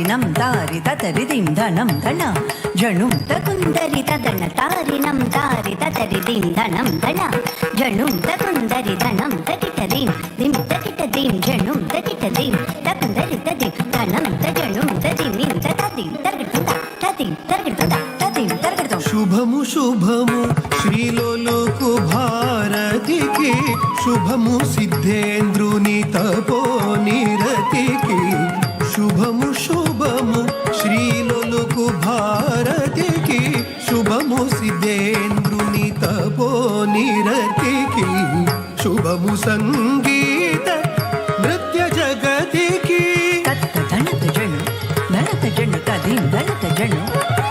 తారినం తారి తతరి దింధనం ధన జణుం తకుందరి తదన తారినం తారి తతరి దింధనం ధన జణుం తకుందరి ధనం తకిట దిం దిం తకిట దిం జణుం తకిట దిం తకుందరి తది ధనం తజణుం తది నిం తది తరగడుత తది తరగడుత తది తరగడుత. శుభము శుభము శ్రీలోలుకు భారతికి శుభము సిద్ధేంద్రుని తపోనిరతికి శుభము శుభము శ్రీలోలుకు భారతికి శుభము సిద్ధేంద్రుని తపోనిరతికి శుభము సంగీత నృత్య జగతికి ధనత జణు ధనత జణు తది ధనత జణు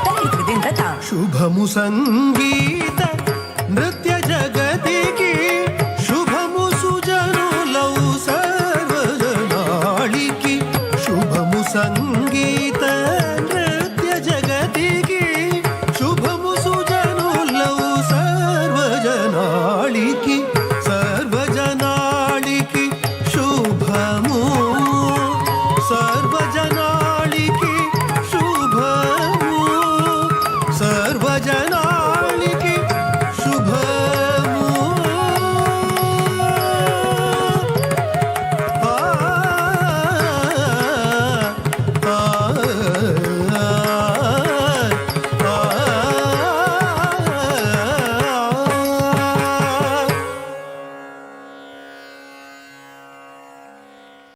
తది దిందత. శుభము సంగీత నృత్య జగతికి శుభము సుజనులౌ సర్వజనాళికి శుభము సంగీత నృత్య జగతికి శుభము సుజనులౌ సర్వజనాళికి సర్వజనాళికి శుభము సర్వజనాళికి శుభము సర్వజనా